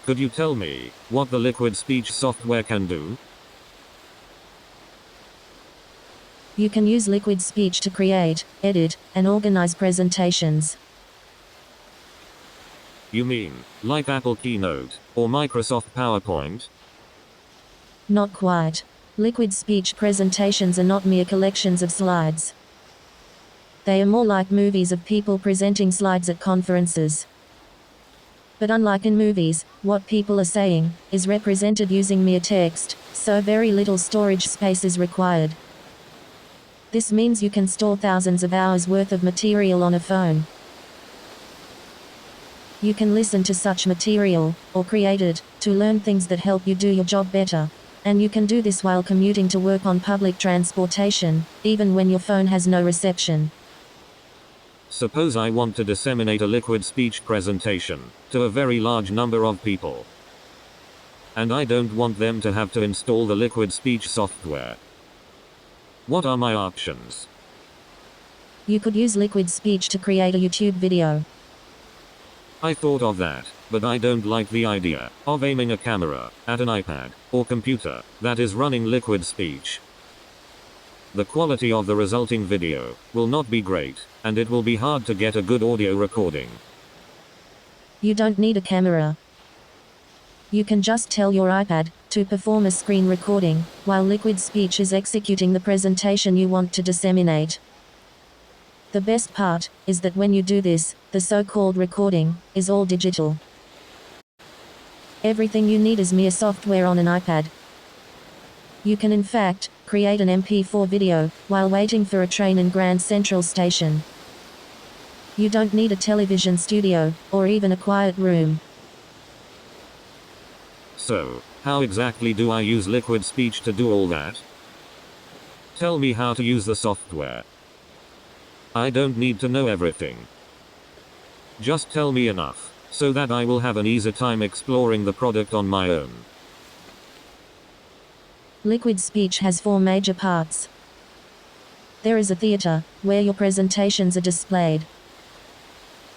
Could you tell me what the LiquidSpeech software can do? You can use LiquidSpeech to create, edit, and organize presentations. You mean, like Apple Keynote, or Microsoft PowerPoint? Not quite. LiquidSpeech presentations are not mere collections of slides. They are more like movies of people presenting slides at conferences. But unlike in movies, what people are saying is represented using mere text, so very little storage space is required. This means you can store thousands of hours worth of material on a phone. You can listen to such material, or create it, to learn things that help you do your job better. And you can do this while commuting to work on public transportation, even when your phone has no reception. Suppose I want to disseminate a LiquidSpeech presentation to a very large number of people. And I don't want them to have to install the LiquidSpeech software. What are my options? You could use LiquidSpeech to create a YouTube video. I thought of that, but I don't like the idea of aiming a camera at an iPad or computer that is running LiquidSpeech. The quality of the resulting video will not be great, and it will be hard to get a good audio recording. You don't need a camera. You can just tell your iPad to perform a screen recording, while LiquidSpeech is executing the presentation you want to disseminate. The best part is that when you do this, the so-called recording is all digital. Everything you need is mere software on an iPad. You can in fact create an MP4 video while waiting for a train in Grand Central Station. You don't need a television studio or even a quiet room. So, how exactly do I use LiquidSpeech to do all that? Tell me how to use the software. I don't need to know everything. Just tell me enough, so that I will have an easy time exploring the product on my own. LiquidSpeech has 4 major parts. There is a theater, where your presentations are displayed.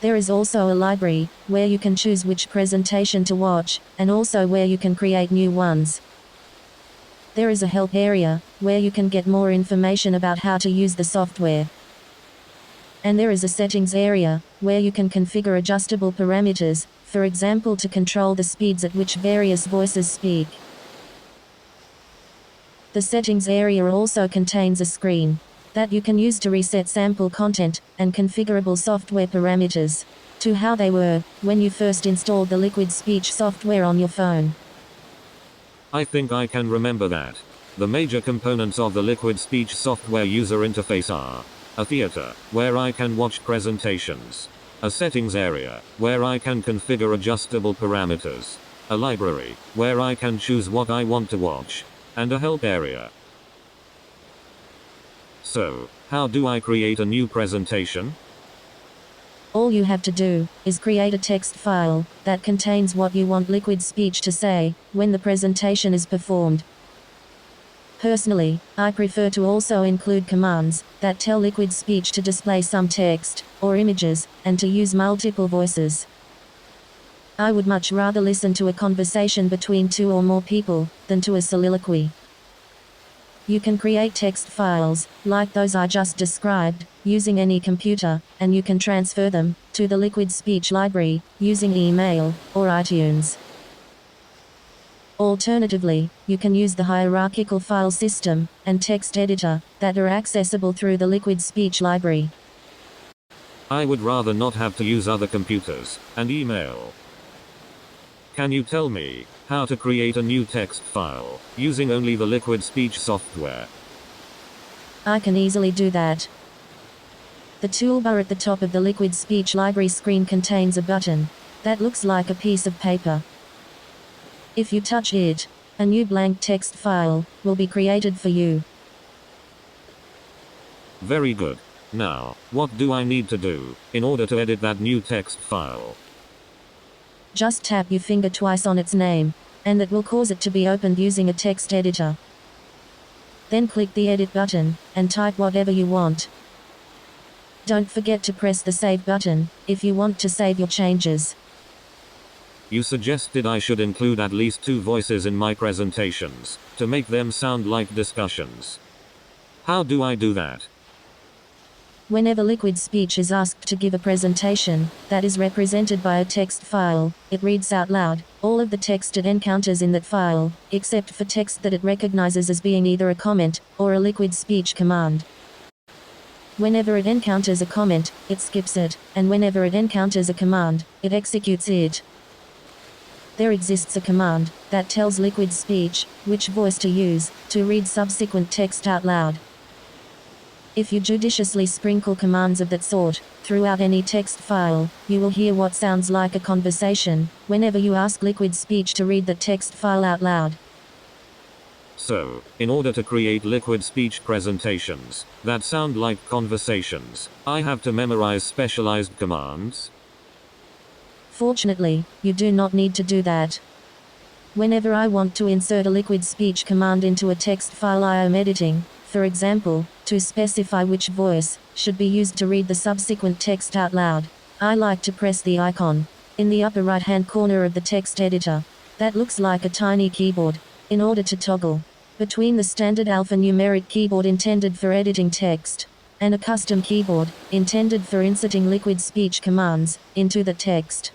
There is also a library, where you can choose which presentation to watch, and also where you can create new ones. There is a help area, where you can get more information about how to use the software. And there is a settings area, where you can configure adjustable parameters, for example to control the speeds at which various voices speak. The settings area also contains a screen that you can use to reset sample content and configurable software parameters to how they were when you first installed the LiquidSpeech software on your phone. I think I can remember that. The major components of the LiquidSpeech software user interface are a theater, where I can watch presentations, a settings area, where I can configure adjustable parameters, a library, where I can choose what I want to watch, and a help area. So, how do I create a new presentation? All you have to do is create a text file that contains what you want LiquidSpeech to say when the presentation is performed. Personally, I prefer to also include commands that tell LiquidSpeech to display some text or images and to use multiple voices. I would much rather listen to a conversation between 2 or more people than to a soliloquy. You can create text files, like those I just described, using any computer, and you can transfer them to the LiquidSpeech library using email or iTunes. Alternatively, you can use the hierarchical file system and text editor that are accessible through the LiquidSpeech library. I would rather not have to use other computers and email. Can you tell me how to create a new text file using only the LiquidSpeech software? I can easily do that. The toolbar at the top of the LiquidSpeech library screen contains a button that looks like a piece of paper. If you touch it, a new blank text file will be created for you. Very good. Now, what do I need to do in order to edit that new text file? Just tap your finger twice on its name, and that will cause it to be opened using a text editor. Then click the edit button, and type whatever you want. Don't forget to press the save button if you want to save your changes. You suggested I should include at least 2 voices in my presentations, to make them sound like discussions. How do I do that? Whenever LiquidSpeech is asked to give a presentation that is represented by a text file, it reads out loud all of the text it encounters in that file, except for text that it recognizes as being either a comment or a LiquidSpeech command. Whenever it encounters a comment, it skips it, and whenever it encounters a command, it executes it. There exists a command that tells LiquidSpeech which voice to use to read subsequent text out loud. If you judiciously sprinkle commands of that sort throughout any text file, you will hear what sounds like a conversation whenever you ask LiquidSpeech to read the text file out loud. So, in order to create LiquidSpeech presentations that sound like conversations, I have to memorize specialized commands? Fortunately, you do not need to do that. Whenever I want to insert a LiquidSpeech command into a text file I am editing, for example, to specify which voice should be used to read the subsequent text out loud, I like to press the icon in the upper right-hand corner of the text editor that looks like a tiny keyboard in order to toggle between the standard alphanumeric keyboard intended for editing text and a custom keyboard intended for inserting LiquidSpeech commands into the text.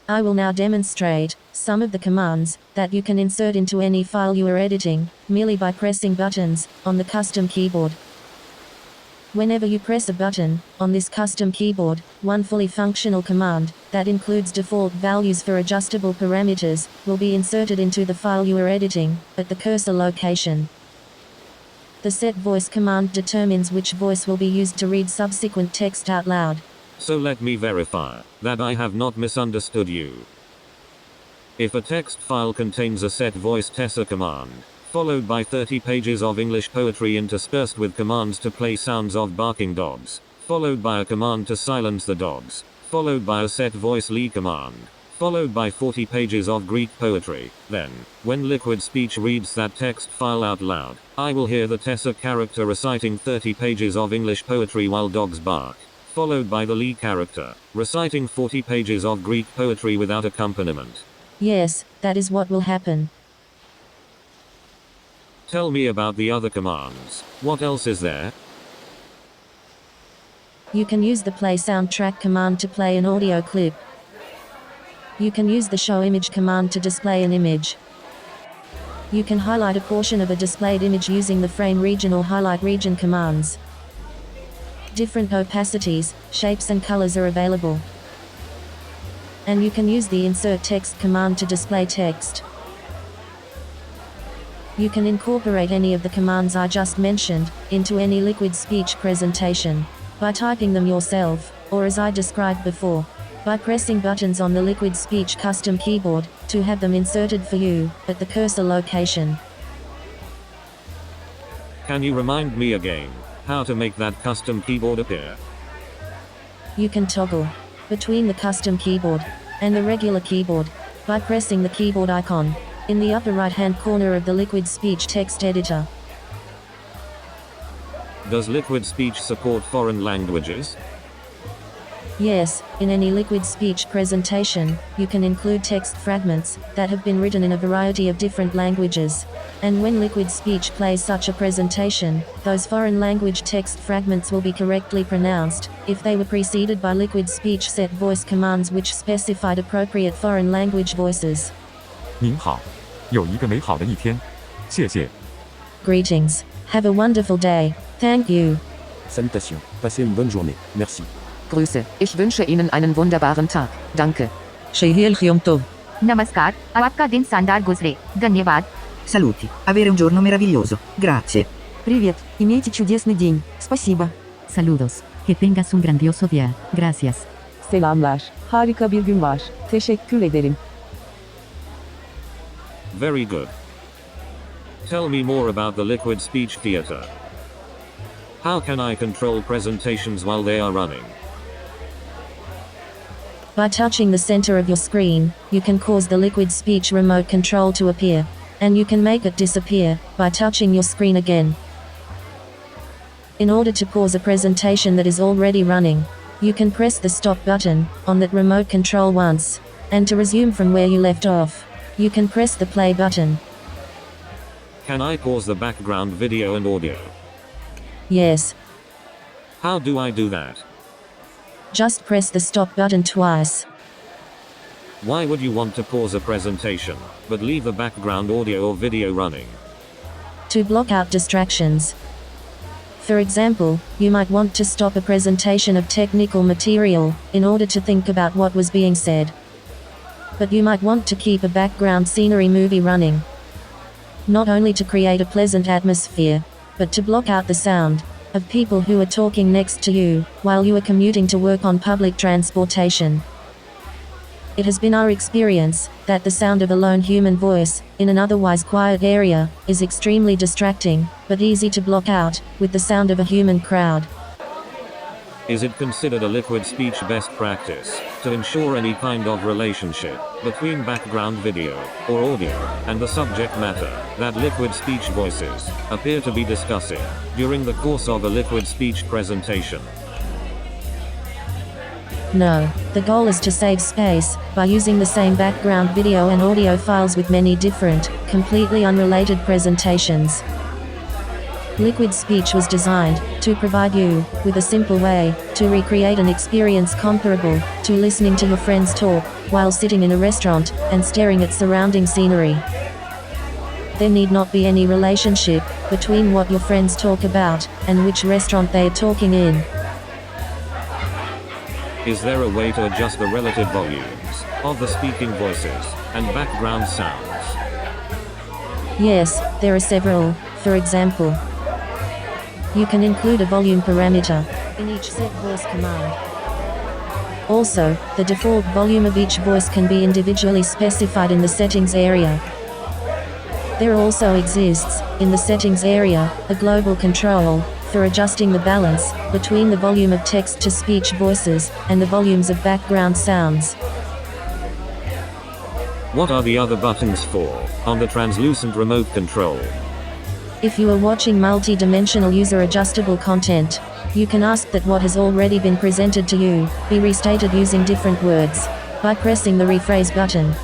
I will now demonstrate some of the commands that you can insert into any file you are editing, merely by pressing buttons on the custom keyboard. Whenever you press a button on this custom keyboard, one fully functional command that includes default values for adjustable parameters will be inserted into the file you are editing at the cursor location. The set voice command determines which voice will be used to read subsequent text out loud. So let me verify that I have not misunderstood you. If a text file contains a set voice Tessa command, followed by 30 pages of English poetry interspersed with commands to play sounds of barking dogs, followed by a command to silence the dogs, followed by a set voice Lee command, followed by 40 pages of Greek poetry, then, when LiquidSpeech reads that text file out loud, I will hear the Tessa character reciting 30 pages of English poetry while dogs bark, followed by the Lee character reciting 40 pages of Greek poetry without accompaniment. Yes, that is what will happen. Tell me about the other commands. What else is there? You can use the play soundtrack command to play an audio clip. You can use the show image command to display an image. You can highlight a portion of a displayed image using the frame region or highlight region commands. Different opacities, shapes and colors are available. And you can use the insert text command to display text. You can incorporate any of the commands I just mentioned into any LiquidSpeech presentation by typing them yourself, or as I described before, by pressing buttons on the LiquidSpeech custom keyboard to have them inserted for you at the cursor location. Can you remind me again how to make that custom keyboard appear? You can toggle between the custom keyboard and the regular keyboard by pressing the keyboard icon in the upper right-hand corner of the LiquidSpeech text editor. Does LiquidSpeech support foreign languages? Yes, in any LiquidSpeech presentation, you can include text fragments that have been written in a variety of different languages. And when LiquidSpeech plays such a presentation, those foreign language text fragments will be correctly pronounced if they were preceded by LiquidSpeech set voice commands which specified appropriate foreign language voices. 您好，有一个美好的一天，谢谢。 Greetings. Have a wonderful day. Thank you. Salutations. Passez une bonne journée. Merci. Grüße, ich wünsche Ihnen einen wunderbaren Tag. Danke. Namaskar, आपका दिन शानदार गुजरे. धन्यवाद. Saluti. Avere un giorno meraviglioso. Grazie. Привет, имейте чудесный день. Спасибо. Saludos. Que tengas un grandioso día. Gracias. Selamlar. Harika bir gün var. Teşekkür ederim. Very good. Tell me more about the LiquidSpeech theater. How can I control presentations while they are running? By touching the center of your screen, you can cause the LiquidSpeech remote control to appear, and you can make it disappear by touching your screen again. In order to pause a presentation that is already running, you can press the stop button on that remote control once, And to resume from where you left off, you can press the play button. Can I pause the background video and audio? Yes. How do I do that? Just press the stop button twice. Why would you want to pause a presentation, but leave the background audio or video running? To block out distractions. For example, you might want to stop a presentation of technical material, in order to think about what was being said. But you might want to keep a background scenery movie running. Not only to create a pleasant atmosphere, but to block out the sound of people who are talking next to you, while you are commuting to work on public transportation. It has been our experience that the sound of a lone human voice, in an otherwise quiet area, is extremely distracting, but easy to block out, with the sound of a human crowd. Is it considered a LiquidSpeech best practice to ensure any kind of relationship between background video or audio and the subject matter that LiquidSpeech voices appear to be discussing during the course of a LiquidSpeech presentation? No, the goal is to save space by using the same background video and audio files with many different, completely unrelated presentations. LiquidSpeech was designed to provide you with a simple way to recreate an experience comparable to listening to your friends talk while sitting in a restaurant and staring at surrounding scenery. There need not be any relationship between what your friends talk about and which restaurant they are talking in. Is there a way to adjust the relative volumes of the speaking voices and background sounds? Yes, there are several. For example, you can include a volume parameter in each set voice command. Also, the default volume of each voice can be individually specified in the settings area. There also exists, in the settings area, a global control for adjusting the balance between the volume of text-to-speech voices and the volumes of background sounds. What are the other buttons for on the translucent remote control? If you are watching multi-dimensional user-adjustable content, you can ask that what has already been presented to you be restated using different words by pressing the rephrase button.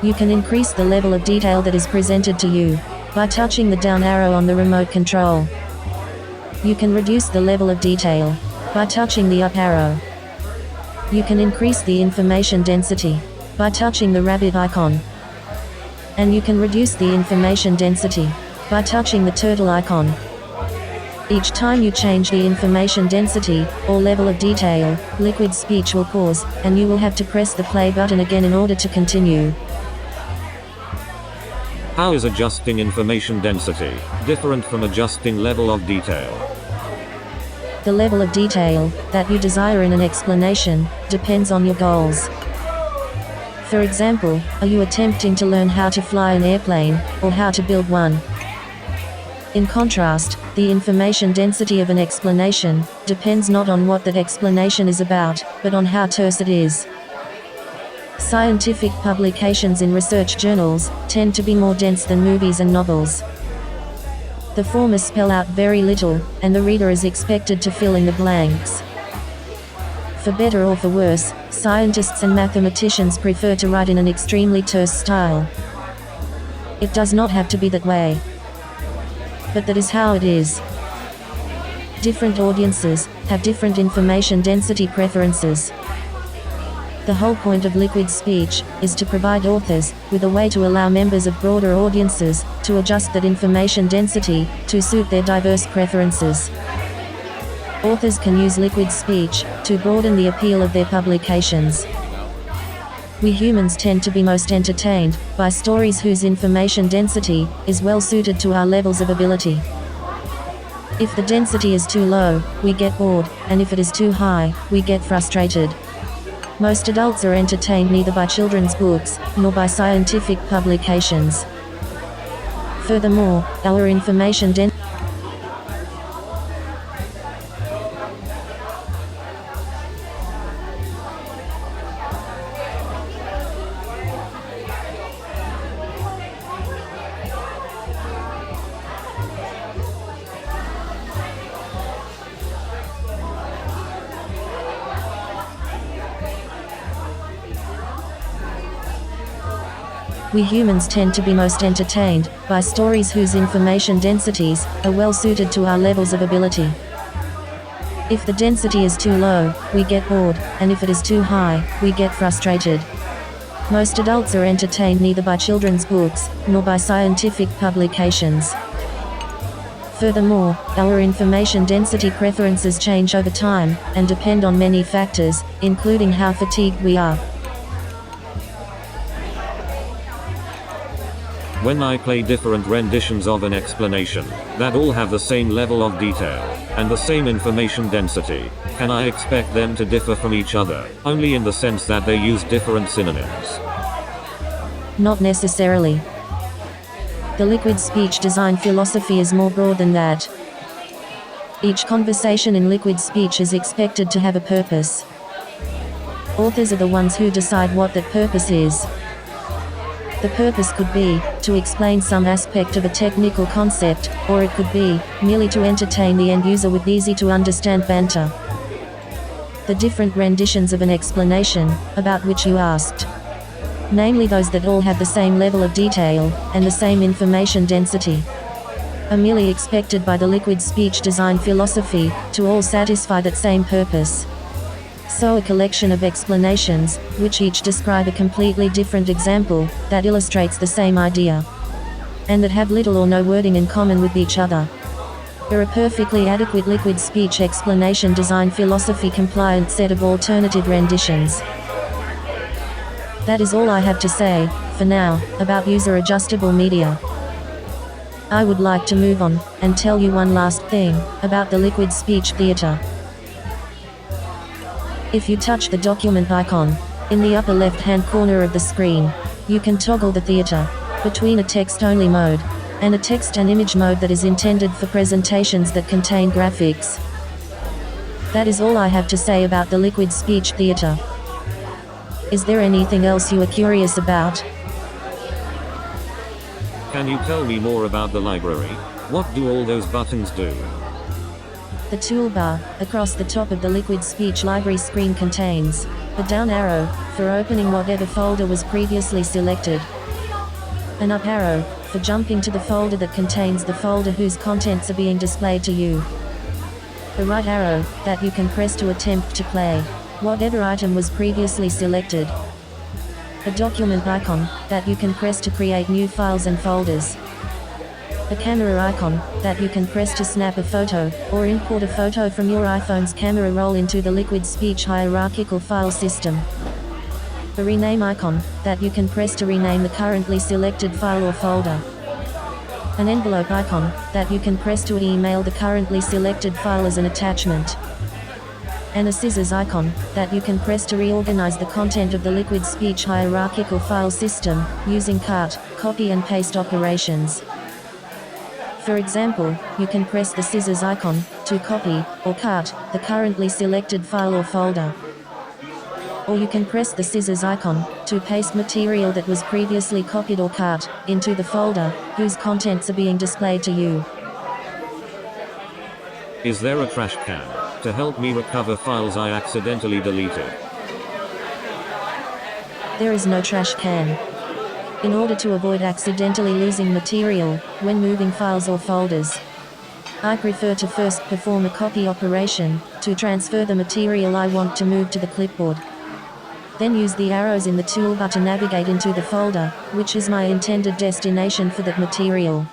You can increase the level of detail that is presented to you by touching the down arrow on the remote control. You can reduce the level of detail by touching the up arrow. You can increase the information density by touching the rabbit icon. And you can reduce the information density by touching the turtle icon. Each time you change the information density or level of detail, LiquidSpeech will pause, and you will have to press the play button again in order to continue. How is adjusting information density different from adjusting level of detail? The level of detail that you desire in an explanation depends on your goals. For example, are you attempting to learn how to fly an airplane or how to build one? In contrast, the information density of an explanation depends not on what that explanation is about, but on how terse it is. Scientific publications in research journals tend to be more dense than movies and novels. The former spell out very little, and the reader is expected to fill in the blanks. For better or for worse, scientists and mathematicians prefer to write in an extremely terse style. It does not have to be that way, but that is how it is. Different audiences have different information density preferences. The whole point of LiquidSpeech is to provide authors with a way to allow members of broader audiences to adjust that information density to suit their diverse preferences. Authors can use LiquidSpeech to broaden the appeal of their publications. We humans tend to be most entertained by stories whose information density is well suited to our levels of ability. If the density is too low, we get bored, and if it is too high, we get frustrated. Most adults are entertained neither by children's books nor by scientific publications. Furthermore, our information density we humans tend to be most entertained by stories whose information densities are well suited to our levels of ability. If the density is too low, we get bored, and if it is too high, we get frustrated. Most adults are entertained neither by children's books, nor by scientific publications. Furthermore, our information density preferences change over time, and depend on many factors, including how fatigued we are. When I play different renditions of an explanation, that all have the same level of detail, and the same information density, can I expect them to differ from each other, only in the sense that they use different synonyms? Not necessarily. The liquid speech design philosophy is more broad than that. Each conversation in liquid speech is expected to have a purpose. Authors are the ones who decide what that purpose is. The purpose could be to explain some aspect of a technical concept, or it could be merely to entertain the end user with easy-to-understand banter. The different renditions of an explanation, about which you asked, namely those that all have the same level of detail, and the same information density, are merely expected by the liquid speech design philosophy to all satisfy that same purpose. So a collection of explanations, which each describe a completely different example, that illustrates the same idea, and that have little or no wording in common with each other, are a perfectly adequate liquid speech explanation design philosophy compliant set of alternative renditions. That is all I have to say, for now, about user-adjustable media. I would like to move on, and tell you one last thing, about the liquid speech theater. If you touch the document icon, in the upper left-hand corner of the screen, you can toggle the theater between a text-only mode, and a text and image mode that is intended for presentations that contain graphics. That is all I have to say about the liquid speech theater. Is there anything else you are curious about? Can you tell me more about the library? What do all those buttons do? The toolbar, across the top of the liquid speech library screen contains a down arrow, for opening whatever folder was previously selected, an up arrow, for jumping to the folder that contains the folder whose contents are being displayed to you, a right arrow, that you can press to attempt to play whatever item was previously selected, a document icon, that you can press to create new files and folders, a camera icon, that you can press to snap a photo, or import a photo from your iPhone's camera roll into the liquid speech hierarchical file system, a rename icon, that you can press to rename the currently selected file or folder, an envelope icon, that you can press to email the currently selected file as an attachment, and a scissors icon, that you can press to reorganize the content of the liquid speech hierarchical file system, using cut, copy and paste operations. For example, you can press the scissors icon to copy or cut the currently selected file or folder. Or you can press the scissors icon to paste material that was previously copied or cut into the folder whose contents are being displayed to you. Is there a trash can to help me recover files I accidentally deleted? There is no trash can. In order to avoid accidentally losing material when moving files or folders, I prefer to first perform a copy operation to transfer the material I want to move to the clipboard. Then use the arrows in the toolbar to navigate into the folder, which is my intended destination for that material.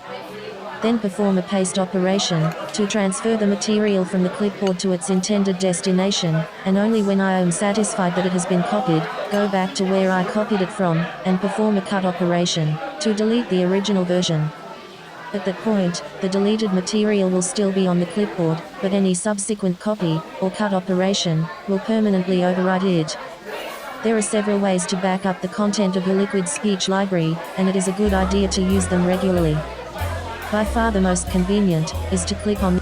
Then perform a paste operation to transfer the material from the clipboard to its intended destination, and only when I am satisfied that it has been copied, go back to where I copied it from, and perform a cut operation to delete the original version. At that point, the deleted material will still be on the clipboard, but any subsequent copy or cut operation will permanently override it. There are several ways to back up the content of your liquid speech library, and it is a good idea to use them regularly. By far the most convenient is to click on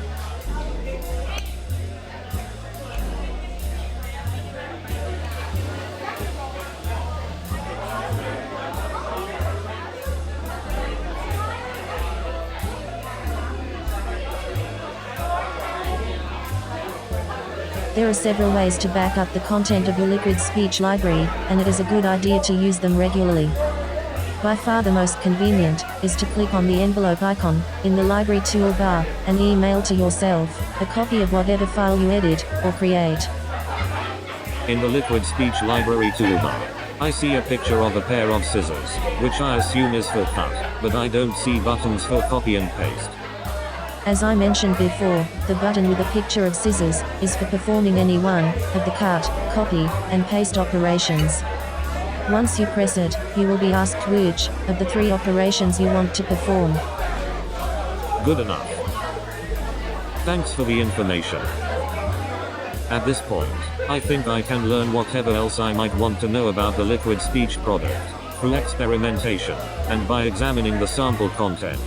There are several ways to back up the content of your liquid speech library, and it is a good idea to use them regularly. By far the most convenient is to click on the envelope icon in the library toolbar and email to yourself a copy of whatever file you edit or create. In the LiquidSpeech library toolbar, I see a picture of a pair of scissors, which I assume is for cut, but I don't see buttons for copy and paste. As I mentioned before, the button with a picture of scissors is for performing any one of the cut, copy, and paste operations. Once you press it, you will be asked which of the 3 operations you want to perform. Good enough. Thanks for the information. At this point, I think I can learn whatever else I might want to know about the LiquidSpeech product, through experimentation, and by examining the sample content.